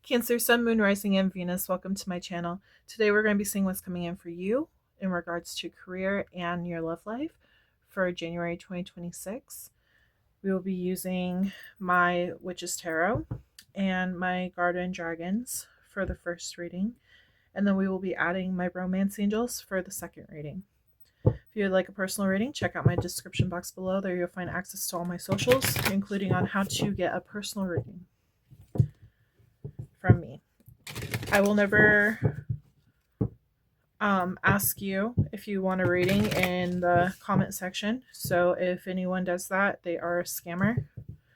Cancer, Sun, Moon, Rising, and Venus, welcome to my channel. Today we're going to be seeing what's coming in for you in regards to career and your love life for January 2026. We will be using my Witch's Tarot and my Guardian Dragons for the first reading, and then we will be adding my Romance Angels for the second reading. If you would like a personal reading, check out my description box below. There you'll find access to all my socials, including on how to get a personal reading from me. I will never ask you if you want a reading in the comment section. So if anyone does that, they are a scammer.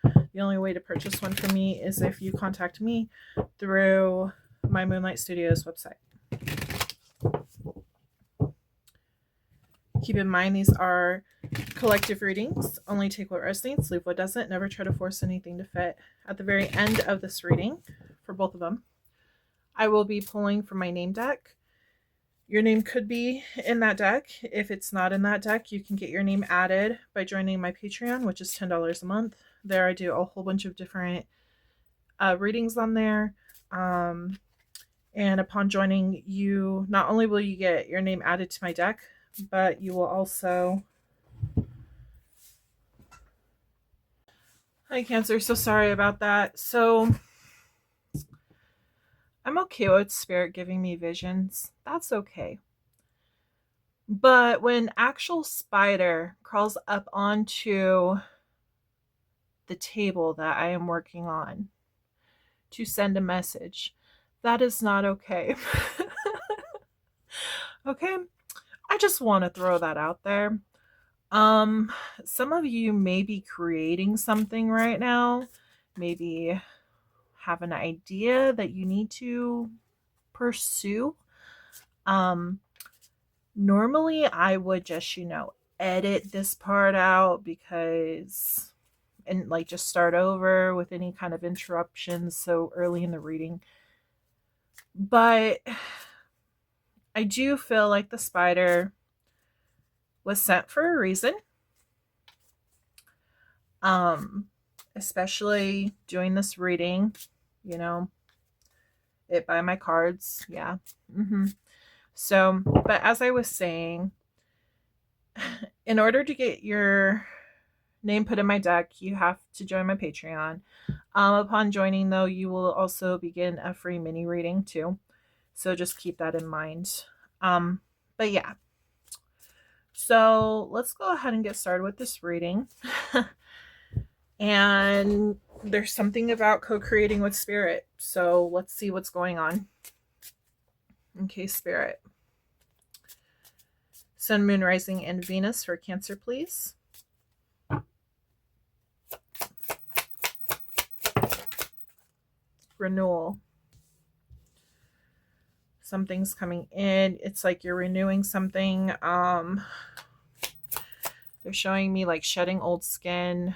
The only way to purchase one from me is if you contact me through my Moonlight Studios website. Keep in mind, these are collective readings. Only take what resonates, leave what doesn't. Never try to force anything to fit. At the very end of this reading, for both of them, I will be pulling from my name deck. Your name could be in that deck. If it's not in that deck, you can get your name added by joining my Patreon, which is $10 a month. There I do a whole bunch of different readings on there. And upon joining, you not only will you get your name added to my deck, but you will also... Hi, Cancer. So sorry about that. So I'm okay with Spirit giving me visions. That's okay. But when actual spider crawls up onto the table that I am working on to send a message, that is not okay. Okay? I just want to throw that out there. Some of you may be creating something right now. Maybe have an idea that you need to pursue. Normally I would just, edit this part out and like just start over with any kind of interruptions so early in the reading. But I do feel like the spider was sent for a reason. Especially doing this reading, it by my cards. Yeah. So, but as I was saying, in order to get your name put in my deck, you have to join my Patreon. Upon joining, though, you will also begin a free mini reading too. So just keep that in mind. But yeah. So let's go ahead and get started with this reading. And there's something about co-creating with Spirit. So let's see what's going on. Okay, Spirit. Sun, Moon, Rising, and Venus for Cancer, please. Renewal. Something's coming in. It's like you're renewing something. They're showing me like shedding old skin,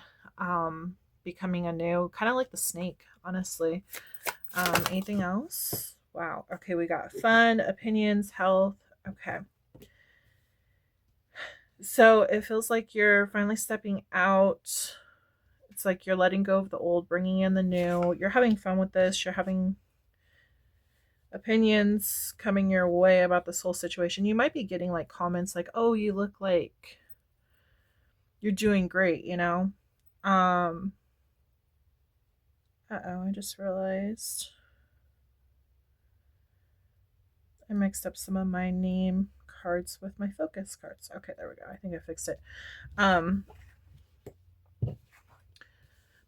becoming anew, kind of like the snake, honestly. Anything else? Wow. Okay, we got fun, opinions, health. Okay. So it feels like you're finally stepping out. It's like you're letting go of the old, bringing in the new. You're having fun with this. You're having opinions coming your way about this whole situation. You might be getting like comments like, oh, you look like you're doing great, I just realized I mixed up some of my name cards with my focus cards. Okay, there we go. I think I fixed it. But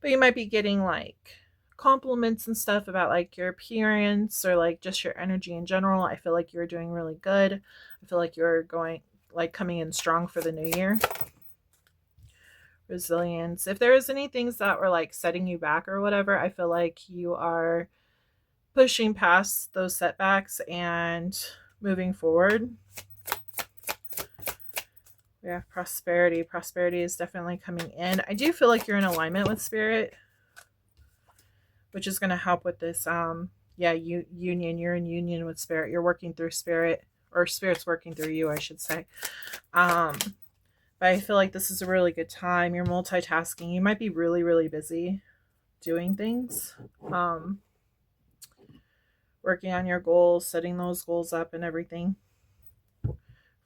you might be getting like compliments and stuff about like your appearance or like just your energy in general. I feel like you're doing really good. I feel like you're coming in strong for the new year. Resilience. If there is any things that were like setting you back or whatever, I feel like you are pushing past those setbacks and moving forward. Yeah, prosperity. Prosperity is definitely coming in. I do feel like you're in alignment with Spirit, which is going to help with this union. You're in union with Spirit. You're working through Spirit, or Spirit's working through you, I should say. But I feel like this is a really good time. You're multitasking. You might be really, really busy doing things. working on your goals, setting those goals up and everything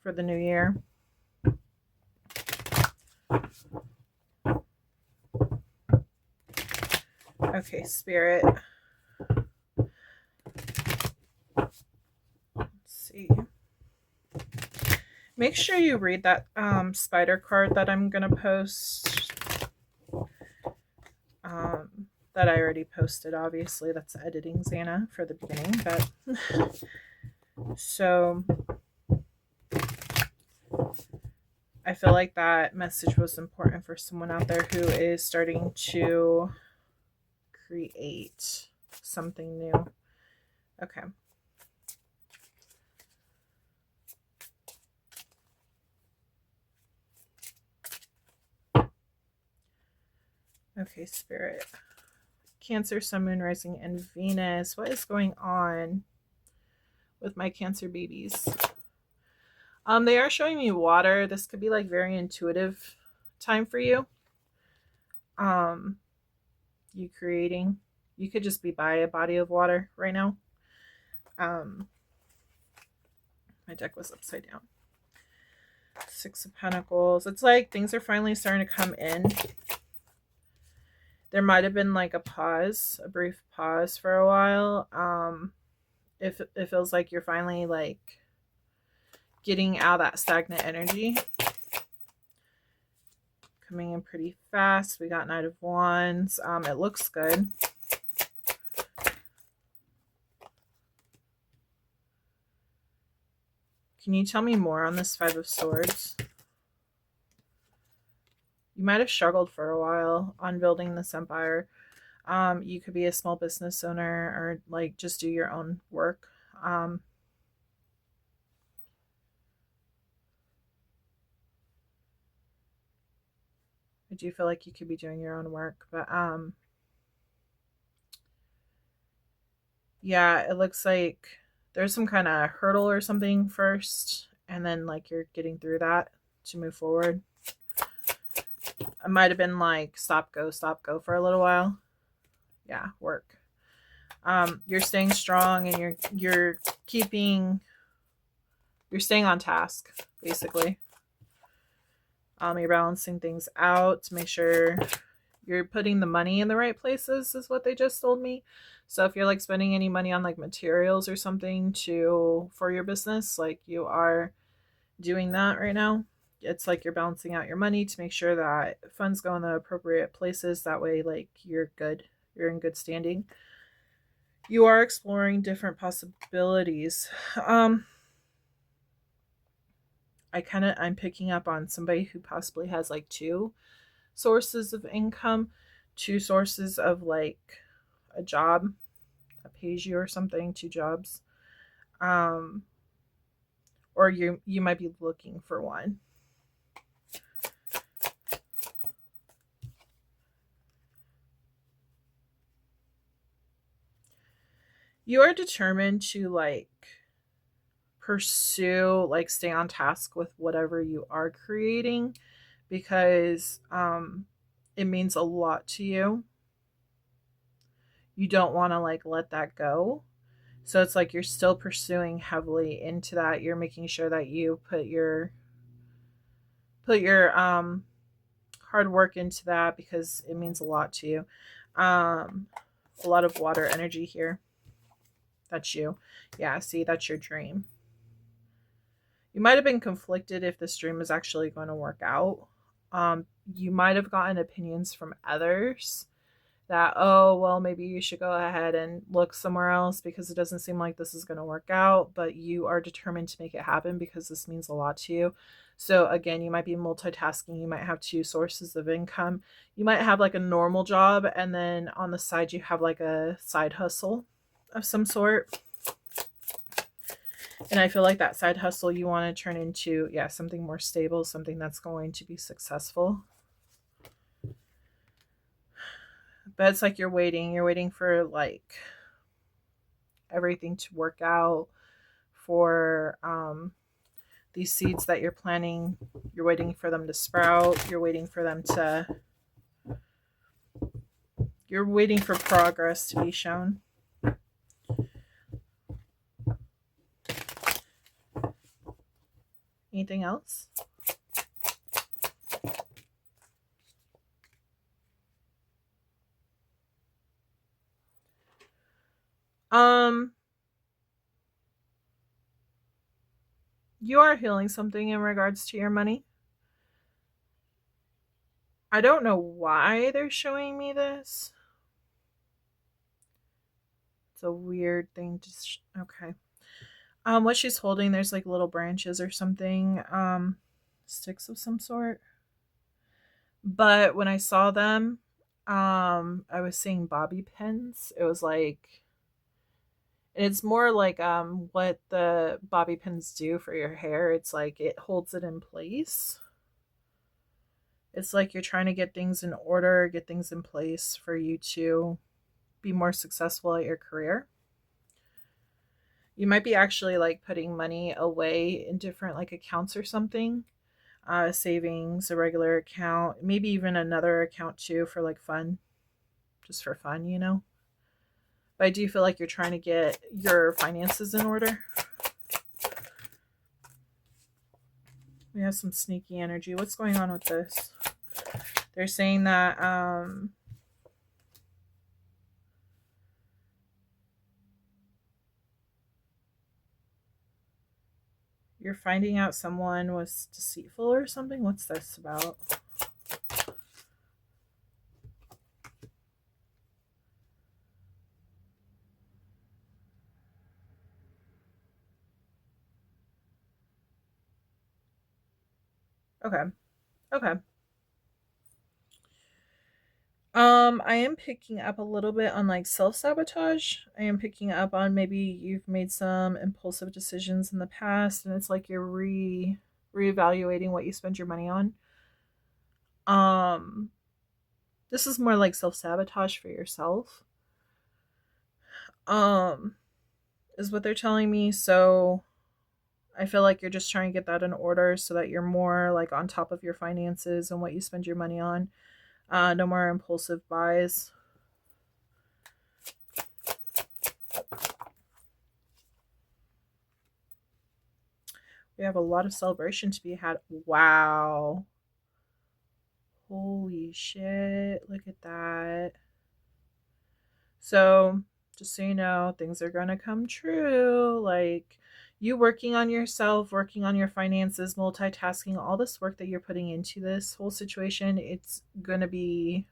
for the new year. Okay, Spirit. Let's see. Make sure you read that spider card that I'm going to post. That I already posted, obviously. That's editing Xana for the beginning. But so I feel like that message was important for someone out there who is starting to create something new. Okay. Okay, Spirit. Cancer, Sun, Moon, Rising, and Venus. What is going on with my Cancer babies? They are showing me water. This could be like very intuitive time for you. You creating. You could just be by a body of water right now. My deck was upside down. Six of Pentacles. It's like things are finally starting to come in. There might have been like a pause, a brief pause for a while. If it feels like you're finally like getting out of that stagnant energy. Coming in pretty fast. We got Knight of Wands. It looks good. Can you tell me more on this Five of Swords? You might have struggled for a while on building this empire. You could be a small business owner or like just do your own work. I do feel like you could be doing your own work, but yeah, it looks like there's some kind of hurdle or something first, and then like you're getting through that to move forward. It might have been like stop go for a little while. Yeah, work. You're staying strong and you're staying on task, basically. You're balancing things out to make sure you're putting the money in the right places, is what they just told me. So if you're like spending any money on like materials or something for your business, like you are doing that right now. It's like you're balancing out your money to make sure that funds go in the appropriate places. That way, like you're good. You're in good standing. You are exploring different possibilities. I'm picking up on somebody who possibly has like two sources of income, two sources of like a job that pays you or something, two jobs. Or you might be looking for one. You are determined to like pursue, like stay on task with whatever you are creating, because it means a lot to you. You don't want to like let that go. So it's like you're still pursuing heavily into that. You're making sure that you put your hard work into that because it means a lot to you. A lot of water energy here. That's you. Yeah, see, that's your dream. You might have been conflicted if this dream is actually going to work out. You might have gotten opinions from others that, oh, well, maybe you should go ahead and look somewhere else because it doesn't seem like this is going to work out, but you are determined to make it happen because this means a lot to you. So again, you might be multitasking. You might have two sources of income. You might have like a normal job, and then on the side, you have like a side hustle of some sort. And I feel like that side hustle you want to turn into, yeah, something more stable, something that's going to be successful. But it's like you're waiting for like everything to work out, for these seeds that you're planting. You're waiting for them to sprout. You're waiting for progress to be shown. Anything else? You are healing something in regards to your money. I don't know why they're showing me this. It's a weird thing to okay. What she's holding, there's like little branches or something, sticks of some sort. But when I saw them, I was seeing bobby pins. It was like, it's more like what the bobby pins do for your hair. It's like it holds it in place. It's like you're trying to get things in order, get things in place for you to be more successful at your career. You might be actually like putting money away in different like accounts or something. Savings, a regular account, maybe even another account too for like fun, just for fun, you know. But I do feel like you're trying to get your finances in order. We have some sneaky energy. What's going on with this? They're saying that you're finding out someone was deceitful or something. What's this about? Okay. Okay. I am picking up a little bit on like self-sabotage. I am picking up on maybe you've made some impulsive decisions in the past and it's like you're reevaluating what you spend your money on. This is more like self-sabotage for yourself. Is what they're telling me. So I feel like you're just trying to get that in order so that you're more like on top of your finances and what you spend your money on. No more impulsive buys. We have a lot of celebration to be had. Wow. Holy shit. Look at that. So, just so you know, things are going to come true. Like you working on yourself, working on your finances, multitasking, all this work that you're putting into this whole situation, it's going to be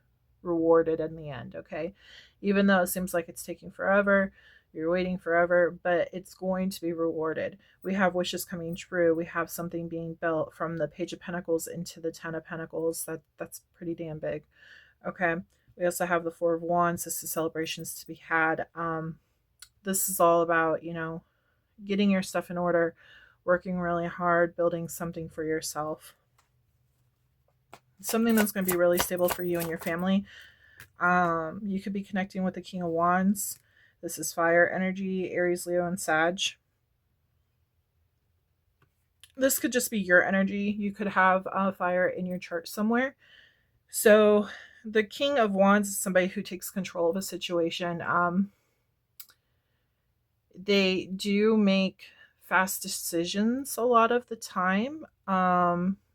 rewarded in the end, okay? Even though it seems like it's taking forever, you're waiting forever, but it's going to be rewarded. We have wishes coming true. We have something being built from the Page of Pentacles into the Ten of Pentacles. That's pretty damn big. Okay. We also have the Four of Wands. This is celebrations to be had. This is all about, you know, getting your stuff in order, working really hard, building something for yourself. Something that's going to be really stable for you and your family. You could be connecting with the King of Wands. This is fire energy, Aries, Leo, and Sag. This could just be your energy. You could have fire in your chart somewhere. So the King of Wands is somebody who takes control of a situation. They do make fast decisions a lot of the time.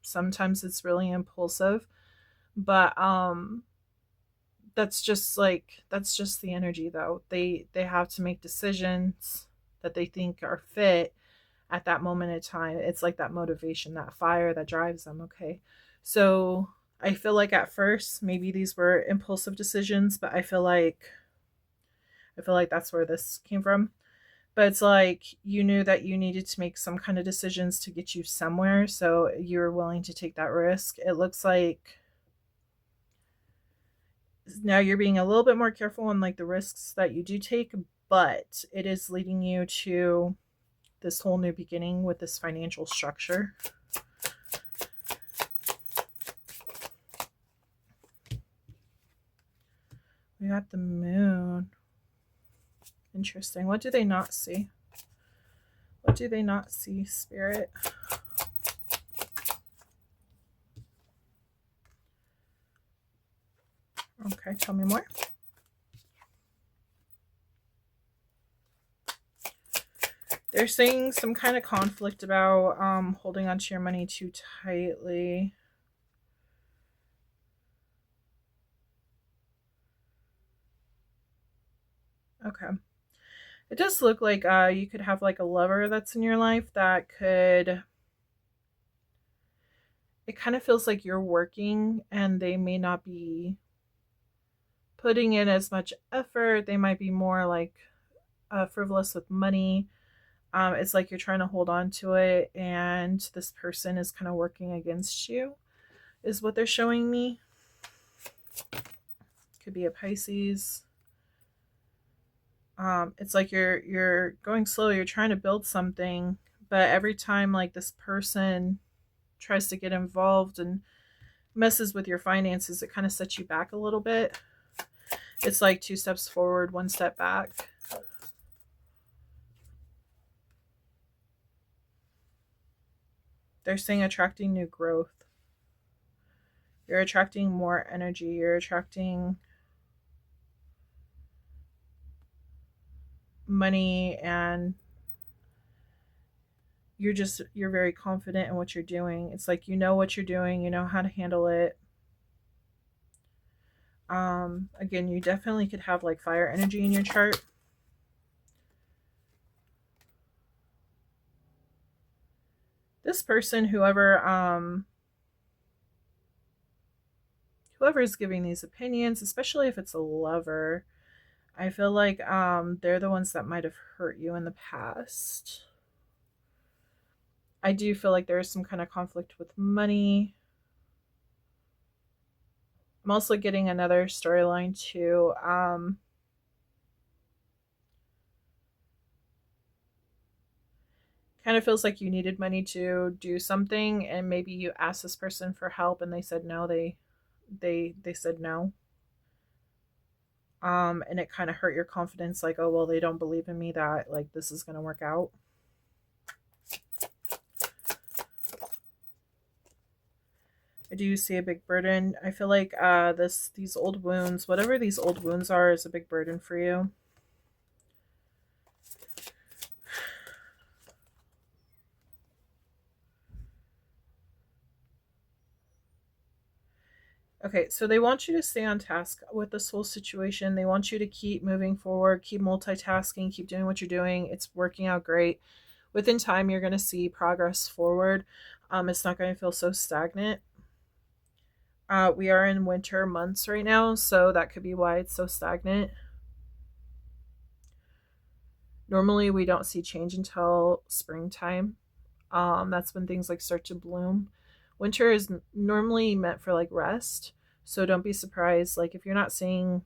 Sometimes it's really impulsive, but that's just the energy though. They have to make decisions that they think are fit at that moment in time. It's like that motivation, that fire that drives them, okay? So I feel like at first maybe these were impulsive decisions, but I feel like that's where this came from. But it's like you knew that you needed to make some kind of decisions to get you somewhere, so you were willing to take that risk. It looks like now you're being a little bit more careful on like the risks that you do take, but it is leading you to this whole new beginning with this financial structure. We got the moon. Interesting. What do they not see? What do they not see, Spirit? Okay, tell me more. They're saying some kind of conflict about holding onto your money too tightly. Okay. It does look like you could have like a lover that's in your life that could... It kind of feels like you're working and they may not be putting in as much effort. They might be more like frivolous with money. It's like you're trying to hold on to it and this person is kind of working against you, is what they're showing me. Could be a Pisces. It's like you're going slow, you're trying to build something, but every time like this person tries to get involved and messes with your finances, it kind of sets you back a little bit. It's like 2 steps forward, 1 step back. They're saying attracting new growth. You're attracting more energy. You're attracting money, and you're very confident in what you're doing. It's like you know what you're doing, you know how to handle it. Again, you definitely could have like fire energy in your chart. This person, whoever is giving these opinions, especially if it's a lover, I feel like they're the ones that might have hurt you in the past. I do feel like there is some kind of conflict with money. I'm also getting another storyline too. Kind of feels like you needed money to do something, and maybe you asked this person for help and they said no. They said no. And it kind of hurt your confidence, like, oh well, they don't believe in me that like this is going to work out. I do see a big burden. I feel like these old wounds, whatever these old wounds are, is a big burden for you. Okay, so they want you to stay on task with this whole situation. They want you to keep moving forward, keep multitasking, keep doing what you're doing. It's working out great. Within time, you're going to see progress forward. It's not going to feel so stagnant. We are in winter months right now, so that could be why it's so stagnant. Normally, we don't see change until springtime. That's when things like start to bloom. Winter is normally meant for like rest, so don't be surprised like if you're not seeing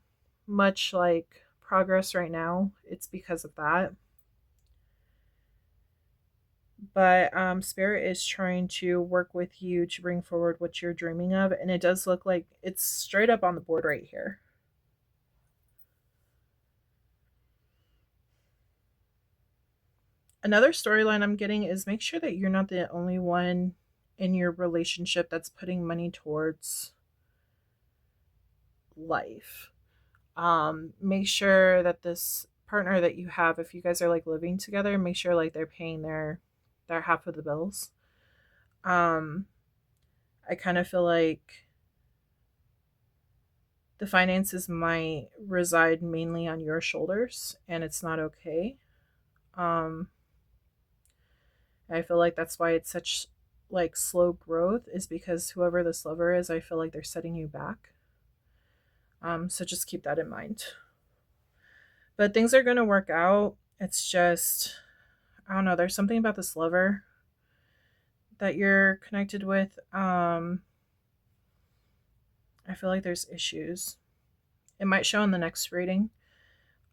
much like progress right now. It's because of that. But spirit is trying to work with you to bring forward what you're dreaming of, and it does look like it's straight up on the board right here. Another storyline I'm getting is make sure that you're not the only one in your relationship that's putting money towards life. Make sure that this partner that you have, if you guys are like living together, make sure like they're paying their half of the bills. I kind of feel like the finances might reside mainly on your shoulders, and it's not okay. Um, I feel like that's why it's such like slow growth, is because whoever this lover is, I feel like they're setting you back. So just keep that in mind. But things are going to work out. It's just, I don't know, there's something about this lover that you're connected with. I feel like there's issues. It might show in the next reading.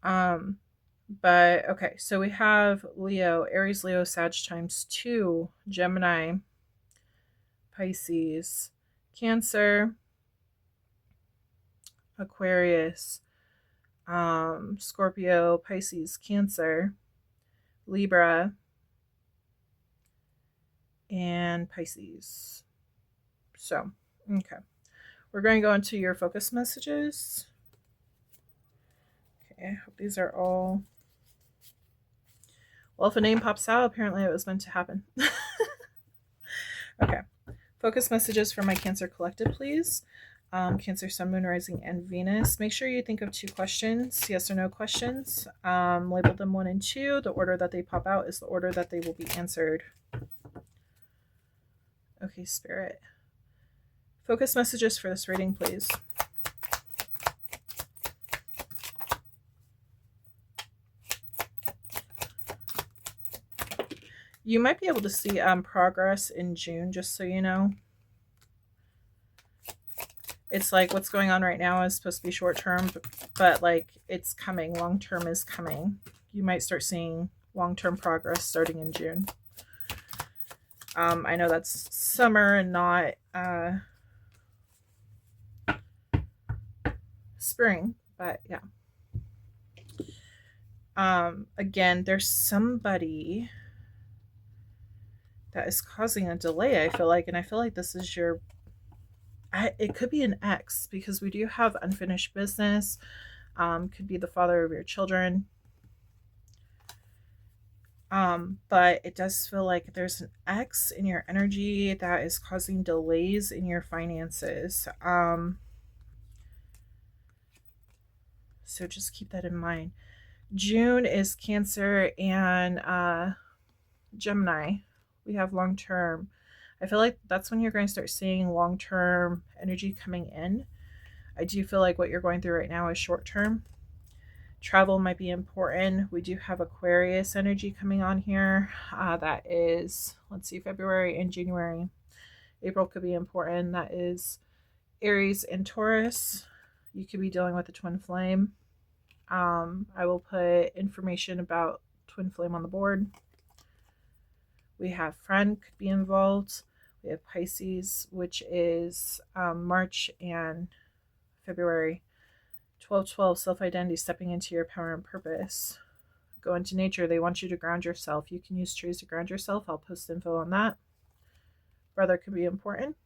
But okay, so we have Leo, Aries, Leo, Sag times 2, Gemini, Pisces, Cancer, Aquarius, Scorpio, Pisces, Cancer, Libra, and Pisces. So, okay. We're going to go into your focus messages. Okay, I hope these are all... Well, if a name pops out, apparently it was meant to happen. Okay. Focus messages for my Cancer collective, please. Cancer, Sun, Moon, Rising, and Venus. Make sure you think of 2 questions, yes or no questions. Label them 1 and 2. The order that they pop out is the order that they will be answered. Okay, Spirit. Focus messages for this reading, please. You might be able to see progress in June, just so you know. It's like what's going on right now is supposed to be short term, but like it's coming. Long term is coming. You might start seeing long-term progress starting in June. I know that's summer and not spring, but yeah. Again, there's somebody that is causing a delay, I feel like, and I feel like this is your it could be an ex, because we do have unfinished business. Could be the father of your children. But it does feel like there's an ex in your energy that is causing delays in your finances. So just keep that in mind. June is Cancer and Gemini. We have long term. I feel like that's when you're going to start seeing long-term energy coming in. I do feel like what you're going through right now is short-term. Travel might be important. We do have Aquarius energy coming on here. That is, let's see, February and January. April could be important. That is Aries and Taurus. You could be dealing with a twin flame. I will put information about twin flame on the board. We have friend could be involved. We have Pisces, which is March and February. 12/12, self-identity, stepping into your power and purpose. Go into nature. They want you to ground yourself. You can use trees to ground yourself. I'll post info on that. Brother could be important.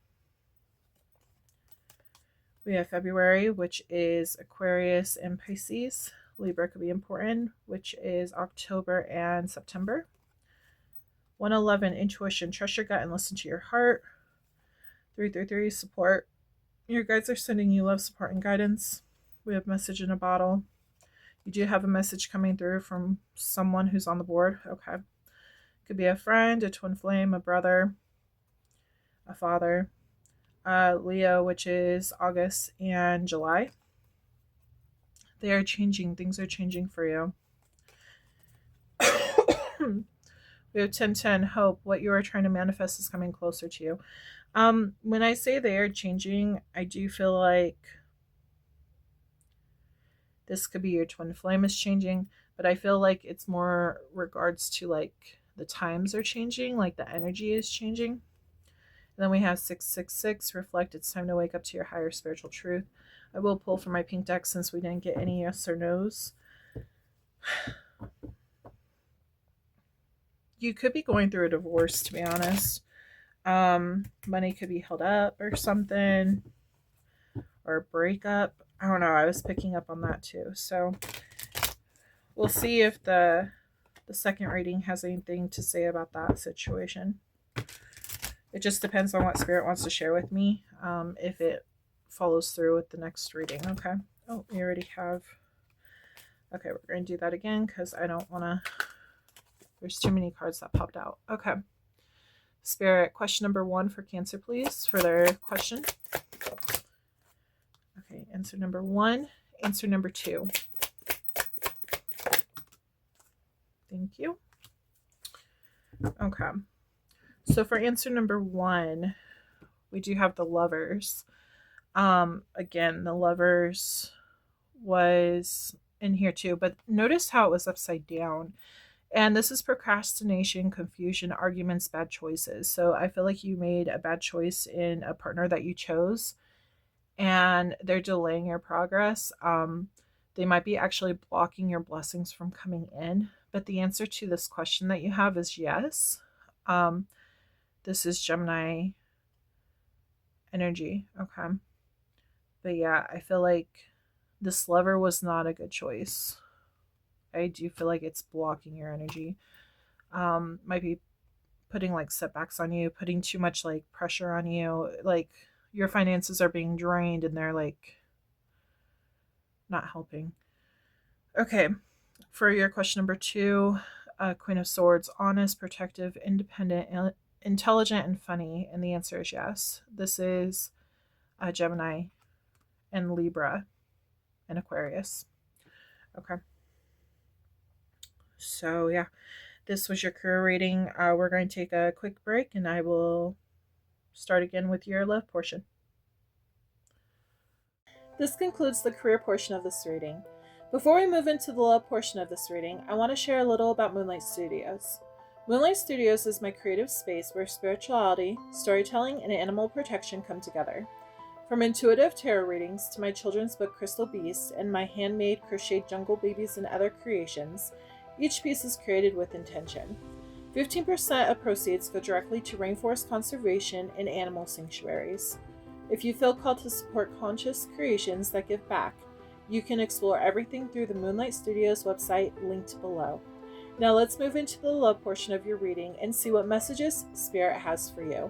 We have February, which is Aquarius and Pisces. Libra could be important, which is October and September. 111, intuition. Trust your gut and listen to your heart. 333, support. Your guides are sending you love, support, and guidance. We have message in a bottle. You do have a message coming through from someone who's on the board. Okay. Could be a friend, a twin flame, a brother, a father. Leo, which is August and July. They are changing. Things are changing for you. We have 1010, hope. What you are trying to manifest is coming closer to you. When I say they are changing, I do feel like this could be your twin flame is changing, but I feel like it's more regards to like the times are changing, like the energy is changing. And then we have 666, reflect. It's time to wake up to your higher spiritual truth. I will pull from my pink deck since we didn't get any yes or no's. You could be going through a divorce, to be honest. Money could be held up or something, or a breakup. I don't know. I was picking up on that too. So we'll see if the second reading has anything to say about that situation. It just depends on what Spirit wants to share with me, if it follows through with the next reading. Okay. Oh, we already have. Okay, we're going to do that again because I don't want to. There's too many cards that popped out. Okay. Spirit, question number 1 for Cancer, please, for their question. Okay, answer number 1. Answer number 2. Thank you. Okay. So for answer number 1, we do have the Lovers. Again, the Lovers was in here too, but notice how it was upside down. And this is procrastination, confusion, arguments, bad choices. So I feel like you made a bad choice in a partner that you chose, and they're delaying your progress. They might be actually blocking your blessings from coming in. But the answer to this question that you have is yes. This is Gemini energy. Okay. But yeah, I feel like this Lover was not a good choice. I do feel like it's blocking your energy. Might be putting like setbacks on you, putting too much like pressure on you. Like your finances are being drained and they're like not helping. Okay, for your question number 2, Queen of Swords, honest, protective, independent, intelligent, and funny. And the answer is yes. This is Gemini and Libra and Aquarius. Okay. So, yeah, this was your career reading. We're going to take a quick break and I will start again with your love portion. This concludes the career portion of this reading. Before we move into the love portion of this reading, I want to share a little about Moonlight Studios. Moonlight Studios is my creative space where spirituality, storytelling, and animal protection come together. From intuitive tarot readings to my children's book Crystal Beast and my handmade crocheted jungle babies and other creations, each piece is created with intention. 15% of proceeds go directly to rainforest conservation and animal sanctuaries. If you feel called to support conscious creations that give back, you can explore everything through the Moonlight Studios website linked below. Now let's move into the love portion of your reading and see what messages Spirit has for you.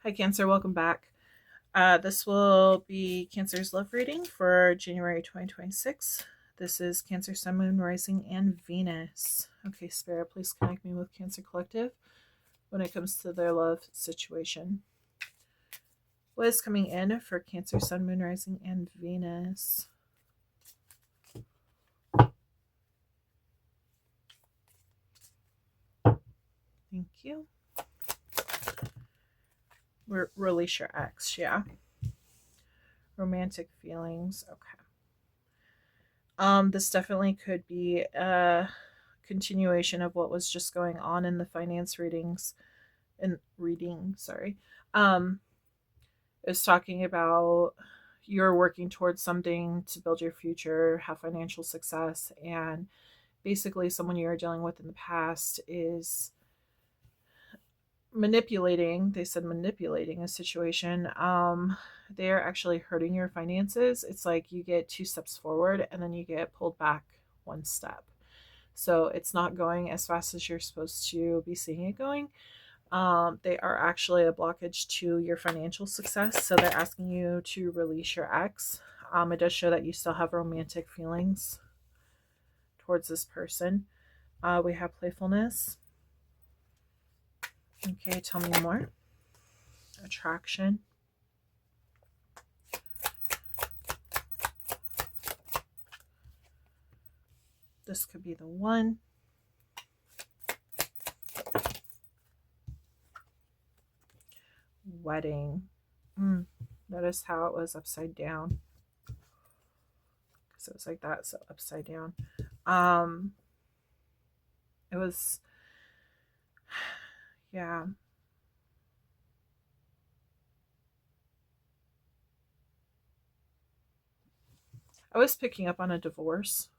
Hi Cancer, welcome back. This will be Cancer's love reading for January 2026. This is Cancer, Sun, Moon, Rising, and Venus. Okay, Spirit, please connect me with Cancer Collective when it comes to their love situation. What is coming in for Cancer, Sun, Moon, Rising, and Venus? Thank you. Release your ex, yeah. Romantic feelings, okay. This definitely could be a continuation of what was just going on in the finance readings. Is talking about you're working towards something to build your future, have financial success, and basically someone you're dealing with in the past is manipulating a situation. They're actually hurting your finances. It's like you get 2 steps forward and then you get pulled back 1 step. So it's not going as fast as you're supposed to be seeing it going. They are actually a blockage to your financial success. So they're asking you to release your ex. It does show that you still have romantic feelings towards this person. We have playfulness. Okay, tell me more. Attraction. This could be the one. Wedding. Notice how it was upside down. Because it was like that, so upside down. It was, yeah. I was picking up on a divorce.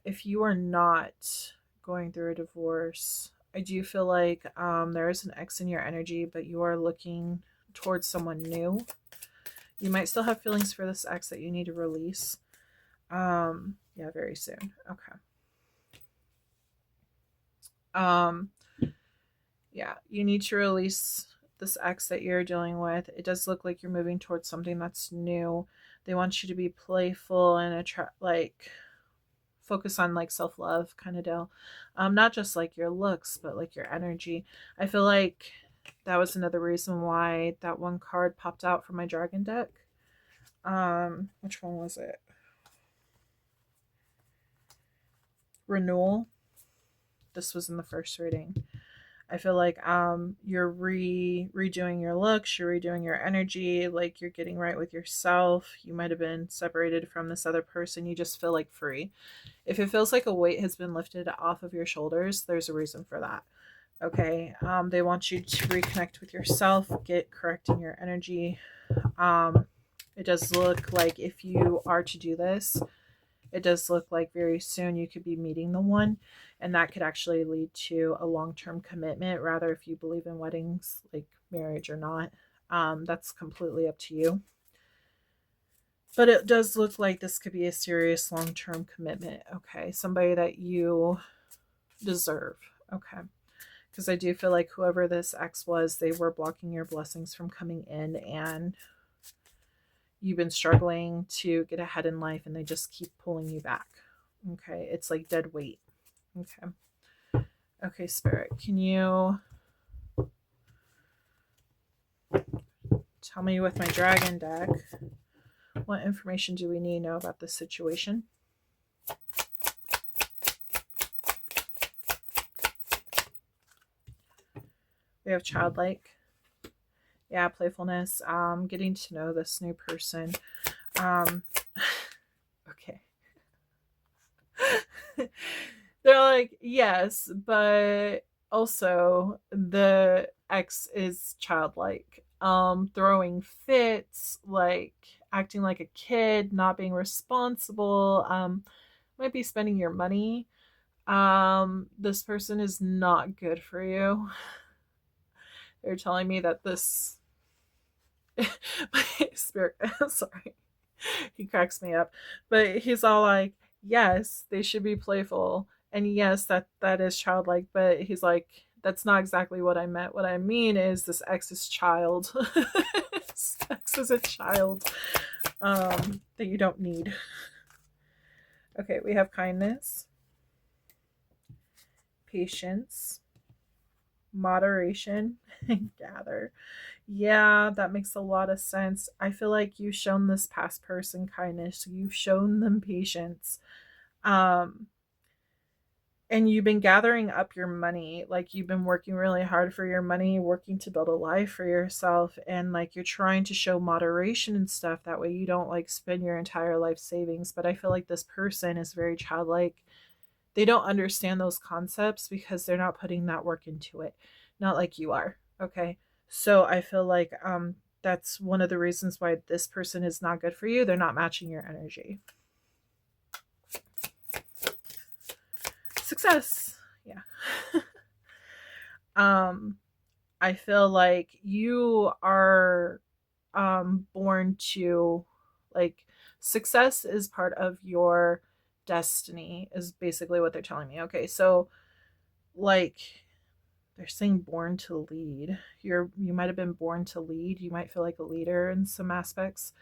If you are not going through a divorce, I do feel like there is an X in your energy, but you are looking towards someone new. You might still have feelings for this X that you need to release. Yeah, very soon. Okay. Yeah, you need to release this X that you're dealing with. It does look like you're moving towards something that's new. They want you to be playful and focus on like self-love kind of deal. Not just like your looks, but like your energy. I feel like that was another reason why that one card popped out from my dragon deck. Which one was it? Renewal. This was in the first reading. I feel like you're redoing your looks, you're redoing your energy, like you're getting right with yourself. You might have been separated from this other person. You just feel like free. If it feels like a weight has been lifted off of your shoulders, there's a reason for that. Okay. They want you to reconnect with yourself, get correct in your energy. It does look like if you are to do this, it does look like very soon you could be meeting the one, and that could actually lead to a long-term commitment, rather if you believe in weddings, like marriage or not. That's completely up to you. But it does look like this could be a serious long-term commitment. Okay. Somebody that you deserve. Okay. Because I do feel like whoever this ex was, they were blocking your blessings from coming in, and you've been struggling to get ahead in life and they just keep pulling you back. Okay. It's like dead weight. Okay. Okay, Spirit, can you tell me with my dragon deck, what information do we need to know about this situation? We have childlike. Yeah, playfulness. Getting to know this new person. Okay. They're like, yes, but also the ex is childlike. Throwing fits, like acting like a kid, not being responsible, might be spending your money. This person is not good for you. They're telling me that this my spirit, sorry, he cracks me up, but he's all like, yes, they should be playful, and yes, that is childlike, but he's like, that's not exactly what I meant. What I mean is this ex is child. This ex is a child that you don't need. Okay, we have kindness, patience, moderation, and gather. Yeah, that makes a lot of sense. I feel like you've shown this past person kindness. You've shown them patience. Um, and you've been gathering up your money. Like, you've been working really hard for your money, working to build a life for yourself. And like, you're trying to show moderation and stuff. That way you don't like spend your entire life savings. But I feel like this person is very childlike. They don't understand those concepts because they're not putting that work into it. Not like you are. Okay. So I feel like that's one of the reasons why this person is not good for you. They're not matching your energy. Success. Yeah. I feel like you are born to, like, success is part of your destiny, is basically what they're telling me. Okay, so like, they're saying born to lead. You might have been born to lead. You might feel like a leader in some aspects.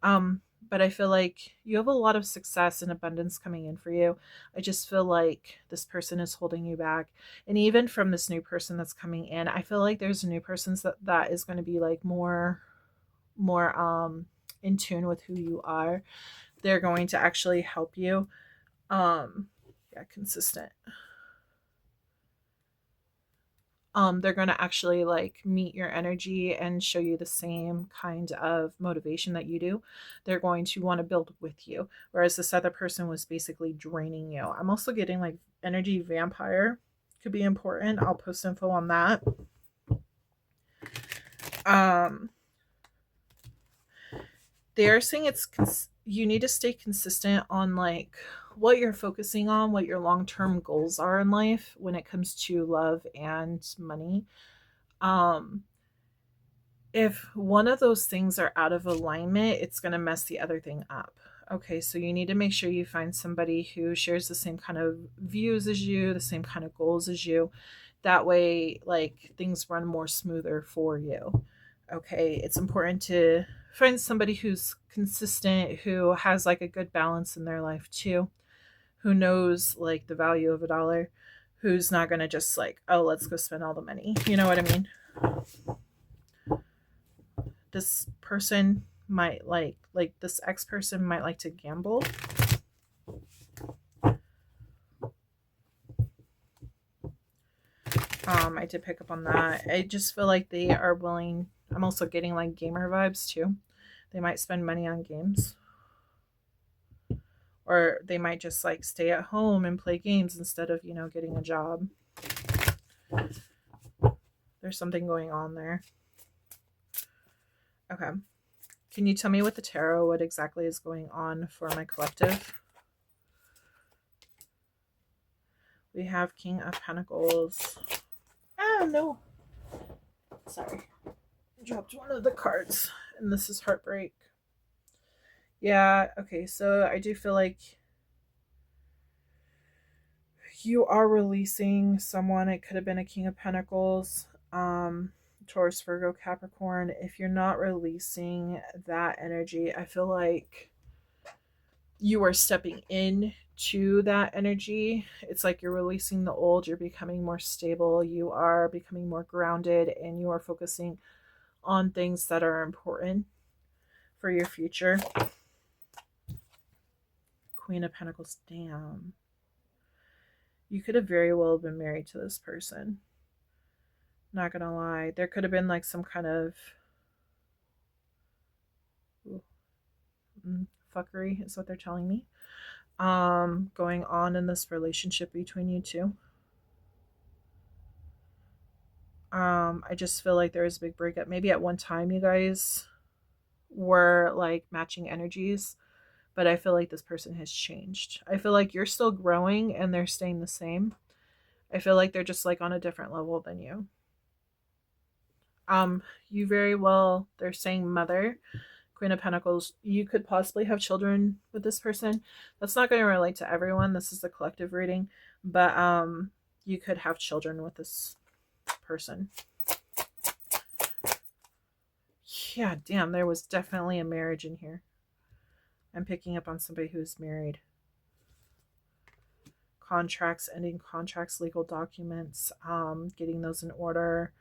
But I feel like you have a lot of success and abundance coming in for you. I just feel like this person is holding you back. And even from this new person that's coming in, I feel like there's a new person that is going to be like more in tune with who you are. They're going to actually help you. Yeah, consistent. They're going to actually like meet your energy and show you the same kind of motivation that you do. They're going to want to build with you, whereas this other person was basically draining you. I'm also getting like energy vampire could be important. I'll post info on that. They are saying you need to stay consistent on like what you're focusing on, what your long-term goals are in life when it comes to love and money. If one of those things are out of alignment, it's going to mess the other thing up. Okay, so you need to make sure you find somebody who shares the same kind of views as you, the same kind of goals as you. That way, like, things run more smoother for you. Okay, it's important to find somebody who's consistent, who has like a good balance in their life too, who knows like the value of a dollar, who's not going to just like, oh, let's go spend all the money. You know what I mean? This person might like this ex person might like to gamble. I did pick up on that. I just feel like they are willing. I'm also getting like gamer vibes too. They might spend money on games, or they might just like stay at home and play games instead of, getting a job. There's something going on there. Okay. Can you tell me with the tarot what exactly is going on for my collective? We have King of Pentacles. Oh, no. Sorry. I dropped one of the cards, and this is heartbreak. Yeah, okay, so I do feel like you are releasing someone. It could have been a King of Pentacles, Taurus, Virgo, Capricorn. If you're not releasing that energy, I feel like you are stepping in to that energy. It's like you're releasing the old, you're becoming more stable, you are becoming more grounded, and you are focusing on things that are important for your future. Queen of Pentacles, damn. You could have very well been married to this person. Not gonna lie. There could have been like some kind of fuckery, is what they're telling me. Going on in this relationship between you two. I just feel like there was a big breakup. Maybe at one time you guys were like matching energies, but I feel like this person has changed. I feel like you're still growing and they're staying the same. I feel like they're just like on a different level than you. You very well, they're saying mother, Queen of Pentacles, you could possibly have children with this person. That's not going to relate to everyone. This is a collective reading, but you could have children with this person. Yeah, damn, there was definitely a marriage in here. I'm picking up on somebody who's married. Contracts, ending contracts, legal documents, getting those in order,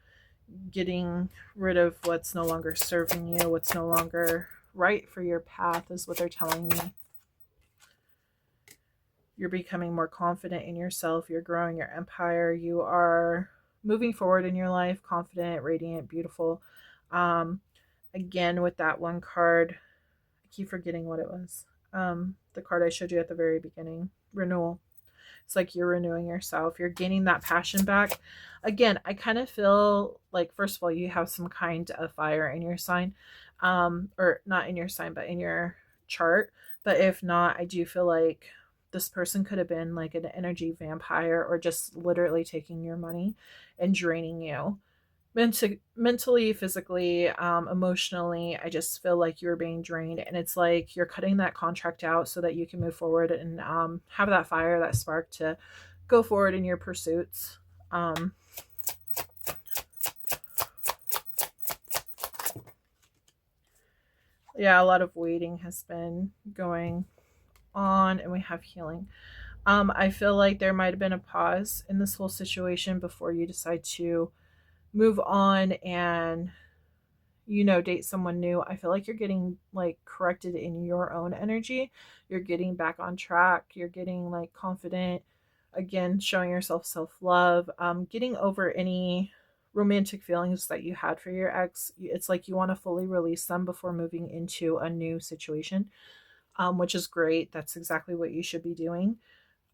getting rid of what's no longer serving you, what's no longer right for your path is what they're telling me. You're becoming more confident in yourself. You're growing your empire. You are moving forward in your life, confident, radiant, beautiful. Again, with that one card, I keep forgetting what it was. The card I showed you at the very beginning, renewal. It's like you're renewing yourself. You're gaining that passion back. Again, I kind of feel like, first of all, you have some kind of fire in your sign, or not in your sign, but in your chart. But if not, I do feel like this person could have been like an energy vampire or just literally taking your money and draining you mentally, physically, emotionally. I just feel like you're being drained, and it's like you're cutting that contract out so that you can move forward and have that fire, that spark to go forward in your pursuits. Yeah, a lot of waiting has been going on, and we have healing. I feel like there might have been a pause in this whole situation before you decide to move on and date someone new. I feel like you're getting like corrected in your own energy. You're getting back on track. You're getting like confident again, showing yourself self-love, getting over any romantic feelings that you had for your ex. It's like you want to fully release them before moving into a new situation, which is great. That's exactly what you should be doing.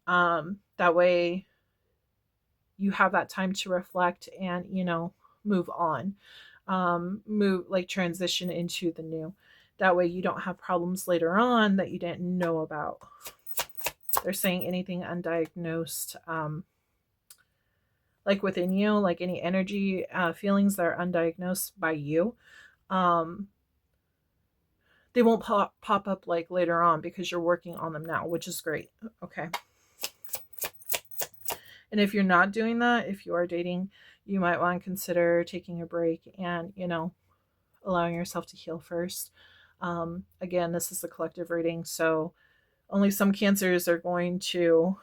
That way you have that time to reflect and move on, move like transition into the new. That way you don't have problems later on that you didn't know about. They're saying anything undiagnosed, like within you, like any energy feelings that are undiagnosed by you, um they won't pop up like later on because you're working on them now, which is great. Okay. And if you're not doing that, if you are dating, you might want to consider taking a break and allowing yourself to heal first. Again, this is a collective reading, so only some cancers are going to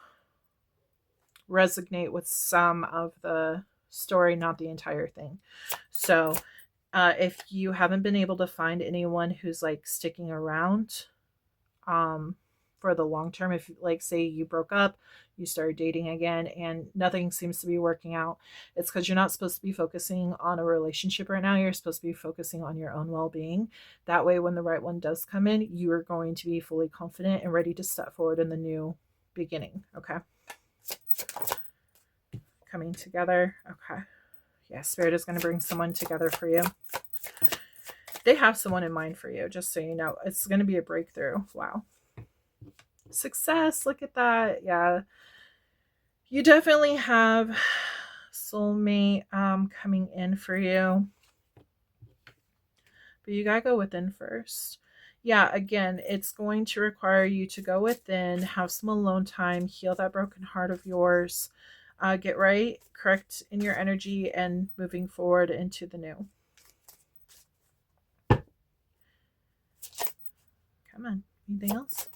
resonate with some of the story, not the entire thing. So if you haven't been able to find anyone who's like sticking around for the long term, if like say you broke up, you started dating again and nothing seems to be working out, it's because you're not supposed to be focusing on a relationship right now. You're supposed to be focusing on your own well-being. That way when the right one does come in, you are going to be fully confident and ready to step forward in the new beginning. Okay. Coming together. Okay. Yeah, Spirit is going to bring someone together for you. They have someone in mind for you, just so you know. It's going to be a breakthrough. Wow. Success. Look at that. Yeah. You definitely have soulmate coming in for you. But you got to go within first. Yeah, again, it's going to require you to go within, have some alone time, heal that broken heart of yours, get right, correct in your energy, and moving forward into the new. Come on, anything else?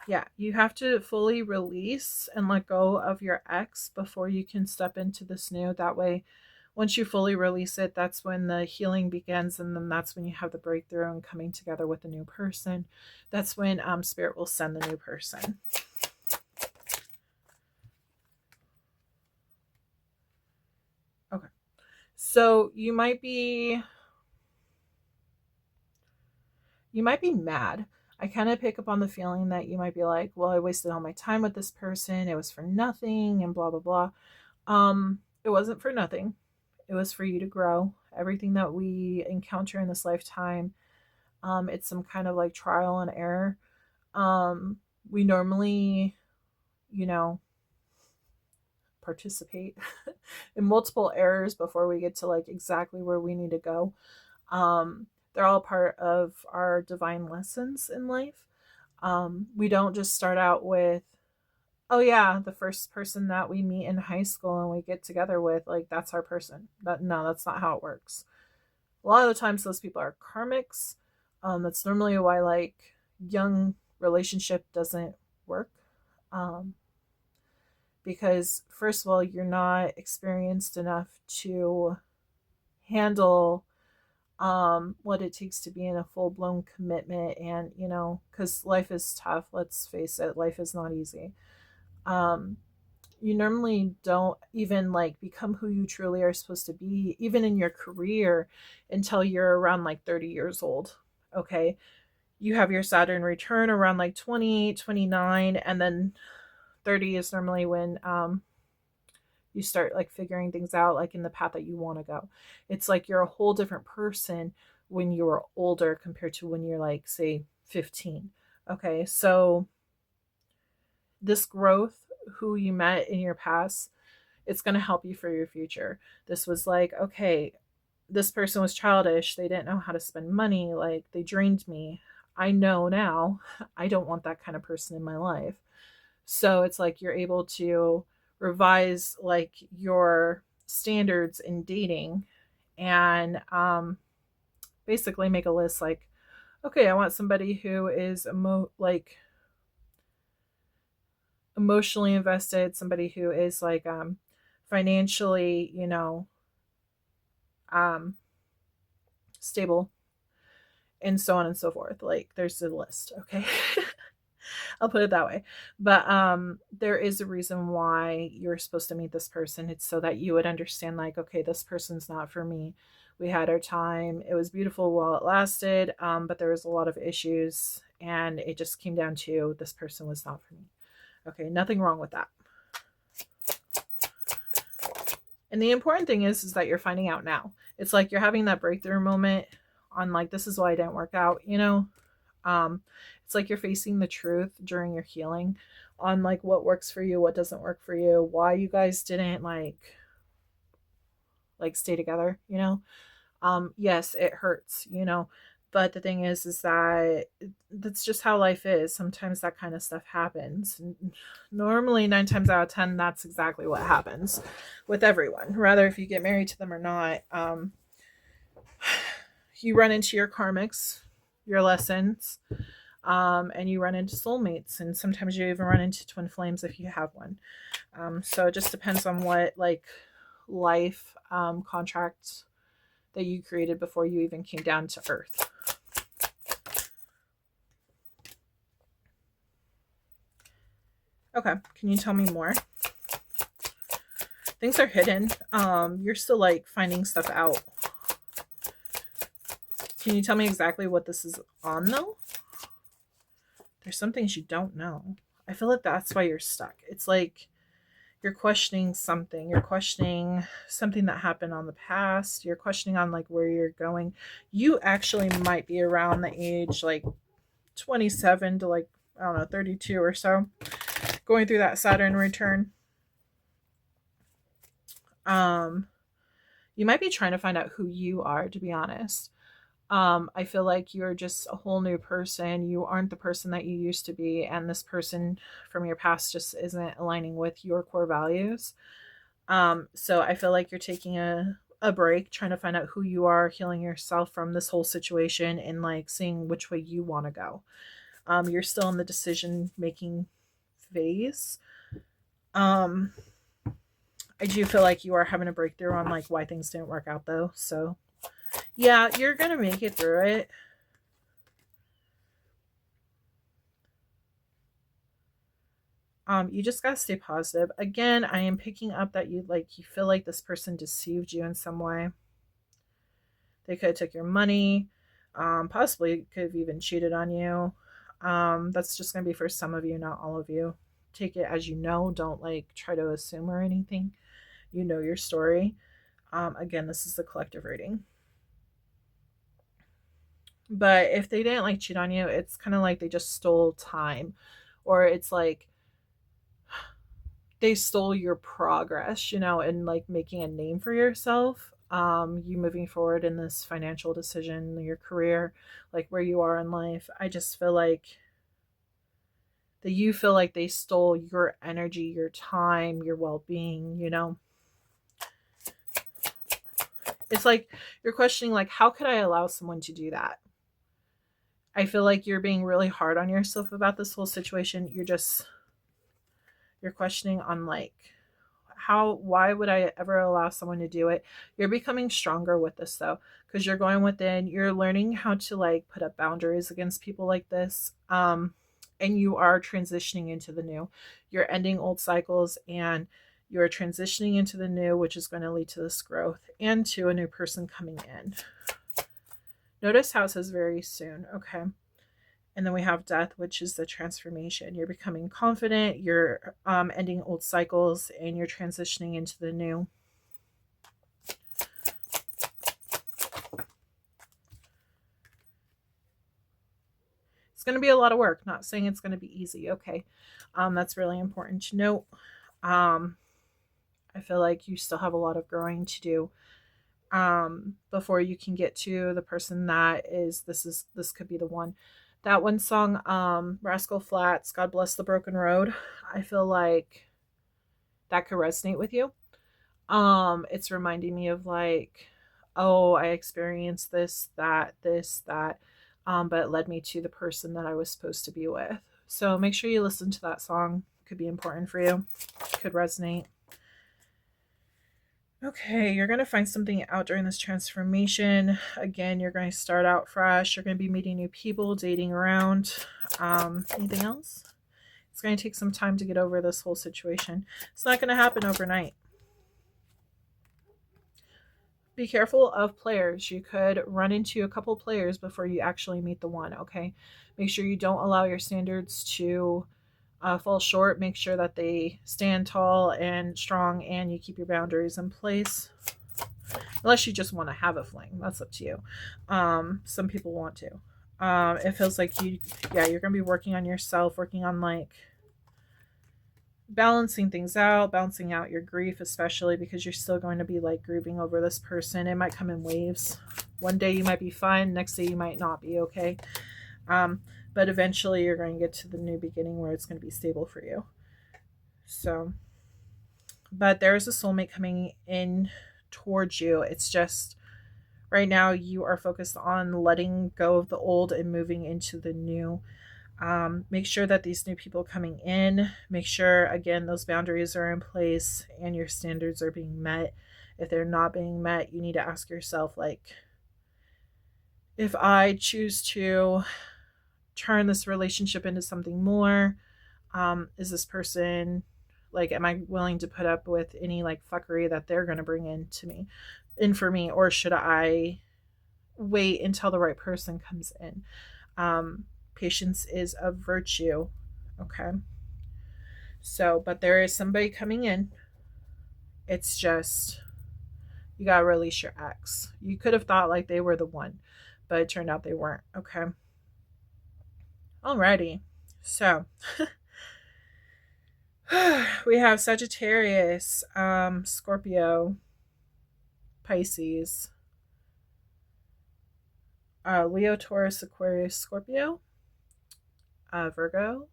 Yeah, you have to fully release and let go of your ex before you can step into this new. That way, once you fully release it, that's when the healing begins, and then that's when you have the breakthrough and coming together with a new person. That's when Spirit will send the new person. Okay, so you might be mad. I kind of pick up on the feeling that you might be like, well, I wasted all my time with this person. It was for nothing and blah, blah, blah. It wasn't for nothing. It was for you to grow. Everything that we encounter in this lifetime, it's some kind of like trial and error. We normally, you know, participate in multiple errors before we get to like exactly where we need to go. They're all part of our divine lessons in life. We don't just start out with, oh yeah, the first person that we meet in high school and we get together with, like that's our person. No, that's not how it works. A lot of the times those people are karmics. That's normally why like young relationship doesn't work. Because first of all, you're not experienced enough to handle what it takes to be in a full-blown commitment, and because life is tough, let's face it, life is not easy. You normally don't even like become who you truly are supposed to be, even in your career, until you're around like 30 years old. Okay, you have your Saturn return around like 28, 29, and then 30 is normally when you start like figuring things out like in the path that you want to go. It's like you're a whole different person when you're older compared to when you're like say 15. Okay, so this growth, who you met in your past, it's going to help you for your future. This was like, okay, this person was childish, they didn't know how to spend money, like they drained me. I know now I don't want that kind of person in my life. So it's like you're able to revise like your standards in dating, and basically make a list like, okay, I want somebody who is like emotionally invested, somebody who is like financially, um stable, and so on and so forth. Like there's a list, okay? I'll put it that way. But there is a reason why you're supposed to meet this person. It's so that you would understand like, okay, this person's not for me. We had our time. It was beautiful while it lasted, but there was a lot of issues, and it just came down to this person was not for me. Okay, nothing wrong with that. And the important thing is that you're finding out now. It's like you're having that breakthrough moment on like, this is why I didn't work out, it's like you're facing the truth during your healing on like what works for you, what doesn't work for you, why you guys didn't like stay together, yes, it hurts, but the thing is that that's just how life is. Sometimes that kind of stuff happens. Normally 9 times out of 10, that's exactly what happens with everyone, rather if you get married to them or not. You run into your karmics, your lessons, and you run into soulmates, and sometimes you even run into twin flames if you have one. So it just depends on what like life contracts that you created before you even came down to earth. Okay, can you tell me more? Things are hidden. You're still like finding stuff out. Can you tell me exactly what this is on though? There's some things you don't know. I feel like that's why you're stuck. It's like you're questioning something. You're questioning something that happened on the past. You're questioning on like where you're going. You actually might be around the age like 27 to like, I don't know, 32 or so, going through that Saturn return. You might be trying to find out who you are, to be honest. I feel like you're just a whole new person. You aren't the person that you used to be, and this person from your past just isn't aligning with your core values. So I feel like you're taking a break, trying to find out who you are, healing yourself from this whole situation, and like seeing which way you want to go. You're still in the decision making phase. Um, I do feel like you are having a breakthrough on like why things didn't work out though. So yeah, you're gonna make it through it. You just gotta stay positive. Again, I am picking up that you feel like this person deceived you in some way. They could have took your money, possibly could have even cheated on you. That's just gonna be for some of you, not all of you. Take it as you know. Don't like try to assume or anything. You know your story. Again, this is the collective reading. But if they didn't like cheat on you, it's kind of like they just stole time, or it's like they stole your progress, and like making a name for yourself. You moving forward in this financial decision, your career, like where you are in life. I just feel like that you feel like they stole your energy, your time, your well-being. It's like you're questioning, like, how could I allow someone to do that? I feel like you're being really hard on yourself about this whole situation. You're questioning on like why would I ever allow someone to do it? You're becoming stronger with this though, because you're going within, you're learning how to like put up boundaries against people like this. And you are transitioning into the new. You're ending old cycles and you're transitioning into the new, which is going to lead to this growth and to a new person coming in. Notice how it says very soon. Okay. And then we have death, which is the transformation. You're becoming confident, you're ending old cycles, and you're transitioning into the new. It's going to be a lot of work. Not saying it's going to be easy. Okay. That's really important to note. I feel like you still have a lot of growing to do before you can get to the person that this could be the one. That one song, Rascal Flatts, God Bless the Broken Road, I feel like that could resonate with you. It's reminding me of like, oh, I experienced this, that, but it led me to the person that I was supposed to be with. So make sure you listen to that song. Could be important for you. Could resonate. Okay, you're going to find something out during this transformation. Again, you're going to start out fresh. You're going to be meeting new people, dating around. Anything else? It's going to take some time to get over this whole situation. It's not going to happen overnight. Be careful of players. You could run into a couple players before you actually meet the one, okay? Make sure you don't allow your standards to fall short. Make sure that they stand tall and strong and you keep your boundaries in place. Unless you just want to have a fling. That's up to you. Some people want to. It feels like you're going to be working on yourself, working on like balancing things out, balancing out your grief, especially because you're still going to be like grieving over this person. It might come in waves. One day you might be fine, next day you might not be, okay? But eventually you're going to get to the new beginning where it's going to be stable for you. So, but there is a soulmate coming in towards you. It's just right now you are focused on letting go of the old and moving into the new. Make sure that these new people coming in, make sure again those boundaries are in place and your standards are being met. If they're not being met, you need to ask yourself, like, if I choose to turn this relationship into something more, is this person, like, am I willing to put up with any like fuckery that they're going to bring in for me, or should I wait until the right person comes in? Patience is a virtue. Okay. So, but there is somebody coming in. It's just, you got to release your ex. You could have thought like they were the one, but it turned out they weren't. Okay. Alrighty. So, we have Sagittarius, Scorpio, Pisces, Leo, Taurus, Aquarius, Scorpio, Virgo,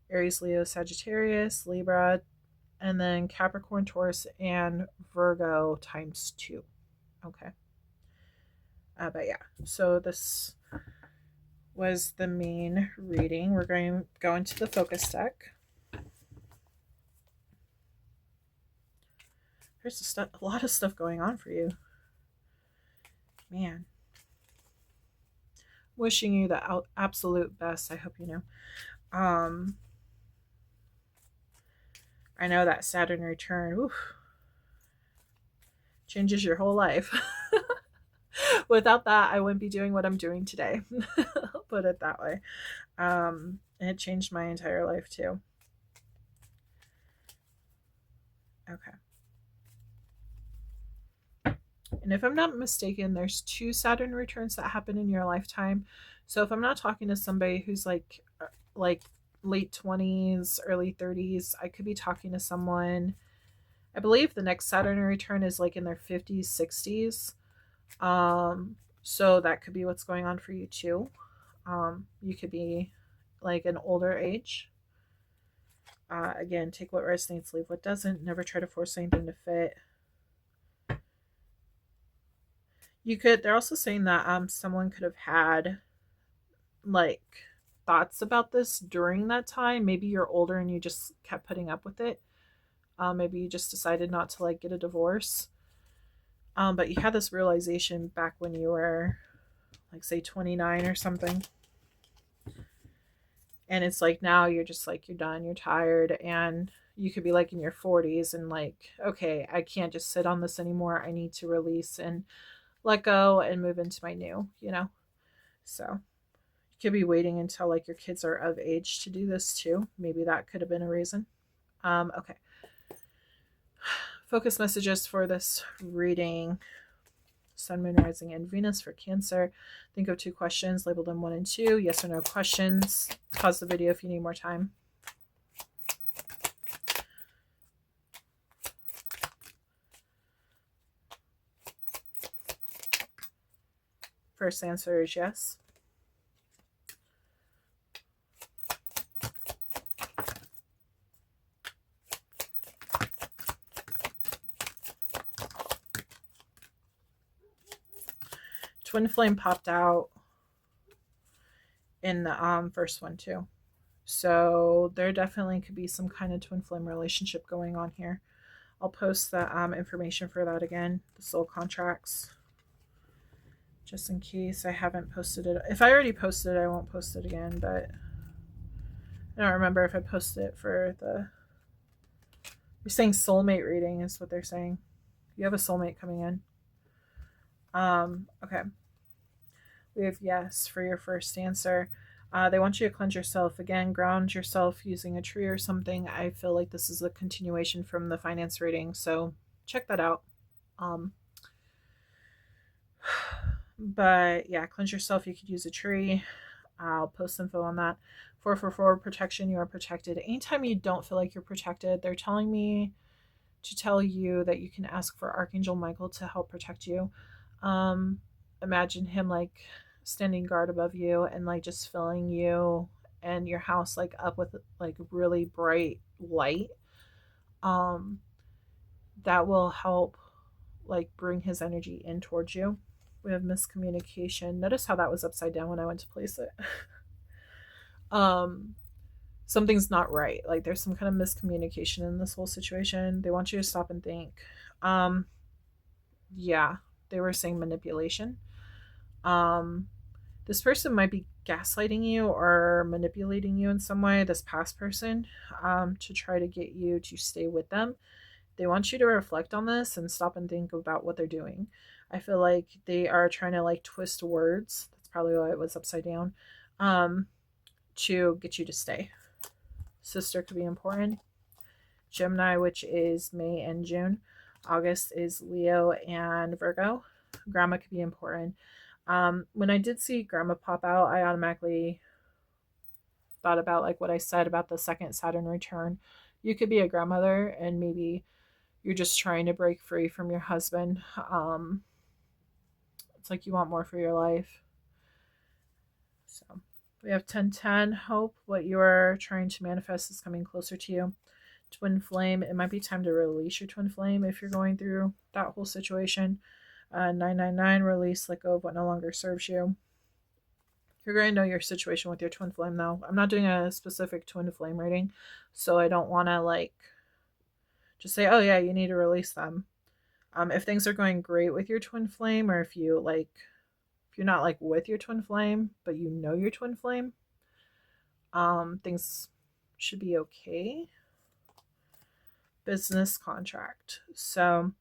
Aries, Leo, Sagittarius, Libra, and then Capricorn, Taurus, and Virgo times 2. Okay. But yeah, so this was the main reading. We're going to go into the focus deck. There's a lot of stuff going on for you. Man. Wishing you the absolute best. I hope you know. I know that Saturn return, oof, changes your whole life. Without that, I wouldn't be doing what I'm doing today. I'll put it that way. It changed my entire life too. Okay. And if I'm not mistaken, there's 2 Saturn returns that happen in your lifetime. So if I'm not talking to somebody who's like late 20s, early 30s, I could be talking to someone. I believe the next Saturn return is like in their 50s, 60s. So that could be what's going on for you too. You could be like an older age. Again, take what resonates, leave what doesn't. Never try to force anything to fit. They're also saying that someone could have had like thoughts about this during that time. Maybe you're older and you just kept putting up with it. Maybe you just decided not to like get a divorce. But you had this realization back when you were like say 29 or something. And it's like now you're just like you're done, you're tired, and you could be like in your 40s and like, okay, I can't just sit on this anymore. I need to release and let go and move into my new, So you could be waiting until like your kids are of age to do this too. Maybe that could have been a reason. Okay. Focus messages for this reading. Sun, Moon, Rising, and Venus for Cancer. Think of 2 questions, label them 1 and 2. Yes or no questions. Pause the video if you need more time. First answer is yes. Twin flame popped out in the first one too. So there definitely could be some kind of twin flame relationship going on here. I'll post the information for that again, the soul contracts, just in case I haven't posted it. If I already posted it, I won't post it again, but I don't remember if I posted it for you're saying soulmate reading is what they're saying. You have a soulmate coming in. Okay. We have yes for your first answer. They want you to cleanse yourself. Again, ground yourself using a tree or something. I feel like this is a continuation from the finance reading, so check that out. But yeah, cleanse yourself. You could use a tree. I'll post info on that. 444 protection. You are protected. Anytime you don't feel like you're protected, they're telling me to tell you that you can ask for Archangel Michael to help protect you. Imagine him like standing guard above you and like just filling you and your house like up with like really bright light. That will help like bring his energy in towards you. We have miscommunication. Notice how that was upside down when I went to place it. Something's not right. Like there's some kind of miscommunication in this whole situation. They want you to stop and think. Yeah, they were saying manipulation. This person might be gaslighting you or manipulating you in some way, this past person, to try to get you to stay with them. They want you to reflect on this and stop and think about what they're doing. I feel like they are trying to like twist words. That's probably why it was upside down. To get you to stay. Sister could be important. Gemini, which is May and June. August is Leo and Virgo. Grandma could be important. When I did see grandma pop out, I automatically thought about like what I said about the second Saturn return. You could be a grandmother and maybe you're just trying to break free from your husband, It's like you want more for your life. So we have 1010, hope. What you are trying to manifest is coming closer to you. Twin flame, it might be time to release your twin flame if you're going through that whole situation. 999, release, let go of what no longer serves you. You're going to know your situation with your twin flame, though. I'm not doing a specific twin flame reading, so I don't want to like just say, oh yeah, you need to release them. If things are going great with your twin flame, or if you're not like with your twin flame, but you know your twin flame, things should be okay. Business contract. So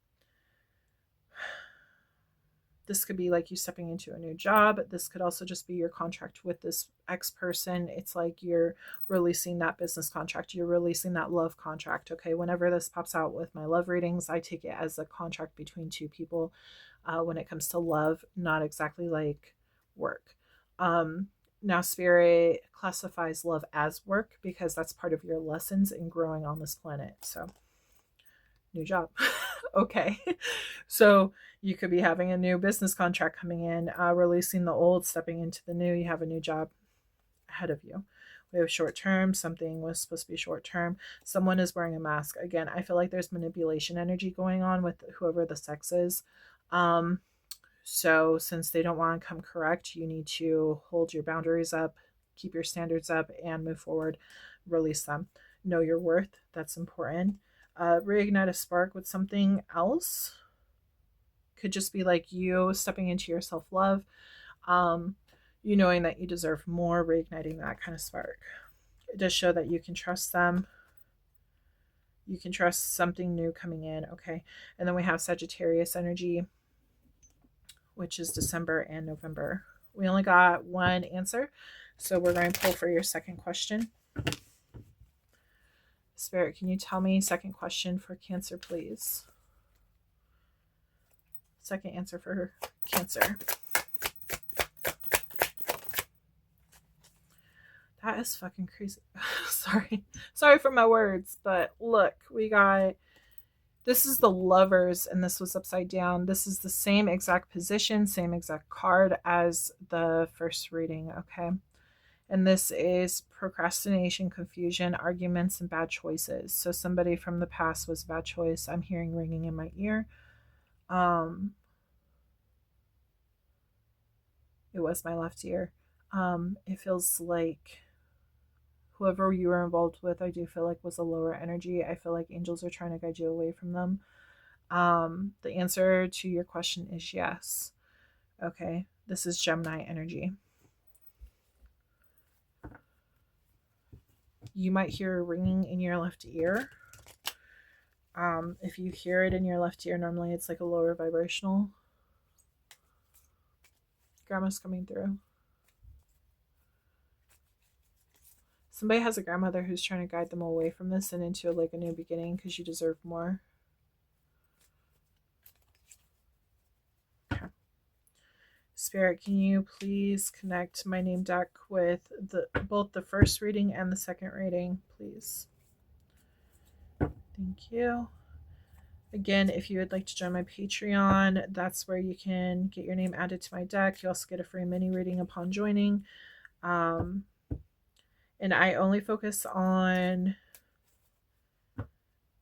this could be like you stepping into a new job. This could also just be your contract with this ex-person. It's like you're releasing that business contract. You're releasing that love contract. Okay, whenever this pops out with my love readings, I take it as a contract between two people when it comes to love, not exactly like work. Now, Spirit classifies love as work because that's part of your lessons in growing on this planet. So, new job. Okay. So you could be having a new business contract coming in, releasing the old, stepping into the new. You have a new job ahead of you. We have short term. Something was supposed to be short term. Someone is wearing a mask. Again, I feel like there's manipulation energy going on with whoever the sex is. So since they don't want to come correct, you need to hold your boundaries up, keep your standards up, and move forward. Release them. Know your worth. That's important. Reignite a spark with something else. Could just be like you stepping into your self-love, you knowing that you deserve more, reigniting that kind of spark. It does show that you can trust them. You can trust something new coming in. Okay. And then we have Sagittarius energy, which is December and November. We only got one answer, so we're going to pull for your second question. Spirit, can you tell me second question for Cancer, please? Second answer for Cancer. That is fucking crazy. Sorry for my words, but look, we got, this is the Lovers and this was upside down. This is the same exact position, same exact card as the first reading, okay? And this is procrastination, confusion, arguments, and bad choices. So somebody from the past was a bad choice. I'm hearing ringing in my ear. It was my left ear. It feels like whoever you were involved with, I do feel like was a lower energy. I feel like angels are trying to guide you away from them. The answer to your question is yes. Okay, this is Gemini energy. You might hear ringing in your left ear. If you hear it in your left ear, normally it's like a lower vibrational. Grandma's coming through. Somebody has a grandmother who's trying to guide them away from this and into like a new beginning because you deserve more. Okay. Spirit, can you please connect my name deck with both the first reading and the second reading, please? Thank you. Again, if you would like to join my Patreon, that's where you can get your name added to my deck. You also get a free mini reading upon joining. And I only focus on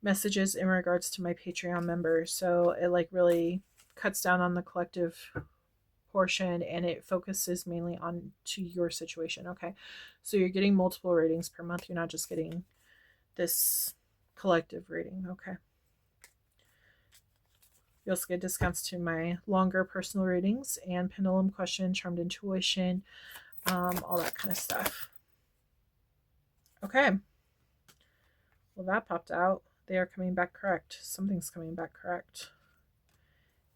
messages in regards to my Patreon members. So it like really cuts down on the collective portion and it focuses mainly on to your situation. Okay. So you're getting multiple readings per month. You're not just getting this collective reading. Okay. You also get discounts to my longer personal readings and pendulum question, charmed intuition, all that kind of stuff. Okay. Well, that popped out. They are coming back correct. Something's coming back correct.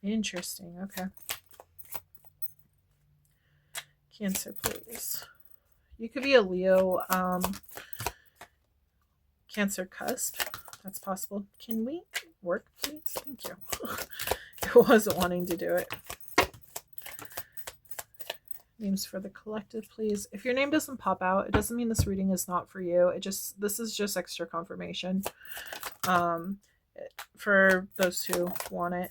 Interesting. Okay. Cancer, please. You could be a Leo, Cancer cusp. That's possible. Can we work, please? Thank you. I wasn't wanting to do it. Names for the collective, please. If your name doesn't pop out, it doesn't mean this reading is not for you. This is just extra confirmation for those who want it.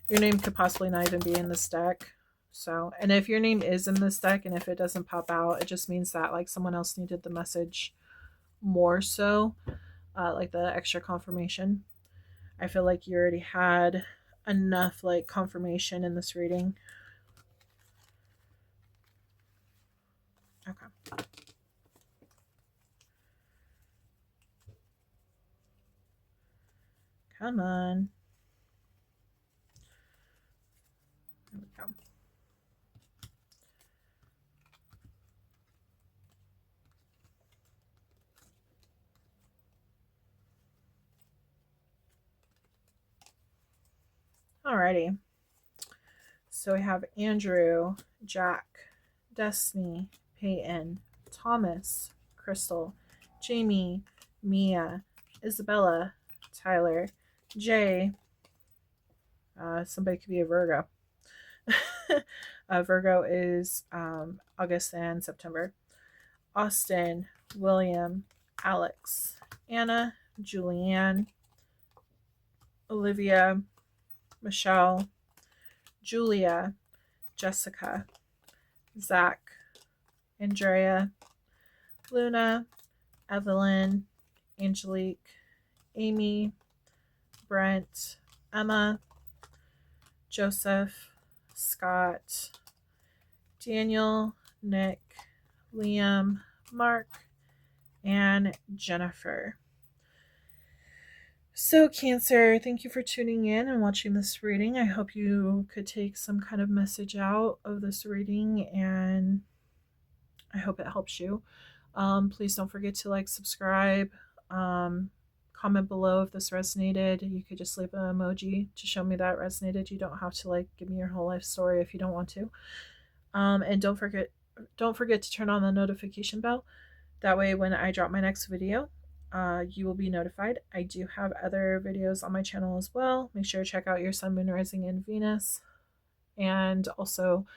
Your name could possibly not even be in this deck. So, and if your name is in this deck and if it doesn't pop out, it just means that like someone else needed the message more so, like the extra confirmation. I feel like you already had enough like confirmation in this reading. Okay. Come on. There we go. Alrighty. So we have Andrew, Jack, Destiny, Peyton, Thomas, Crystal, Jamie, Mia, Isabella, Tyler, Jay. Somebody could be a Virgo. Virgo is August and September. Austin, William, Alex, Anna, Julianne, Olivia, Michelle, Julia, Jessica, Zach, Andrea, Luna, Evelyn, Angelique, Amy, Brent, Emma, Joseph, Scott, Daniel, Nick, Liam, Mark, and Jennifer. So, Cancer, thank you for tuning in and watching this reading. I hope you could take some kind of message out of this reading, and I hope it helps you. Please don't forget to like, subscribe, comment below if this resonated. You could just leave an emoji to show me that resonated. You don't have to like give me your whole life story if you don't want to. And don't forget to turn on the notification bell. That way, when I drop my next video, you will be notified. I do have other videos on my channel as well. Make sure to check out your Sun, Moon, Rising, and Venus, and also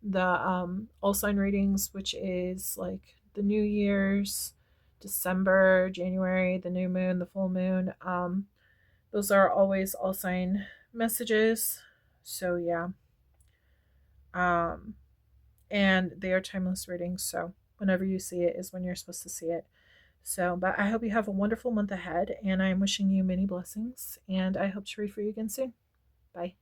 the all sign readings, which is like the New Year's, December, January, the new moon, the full moon. Those are always all sign messages. So yeah. And they are timeless readings, so whenever you see it is when you're supposed to see it. So, but I hope you have a wonderful month ahead, and I'm wishing you many blessings, and I hope to read for you again soon. Bye.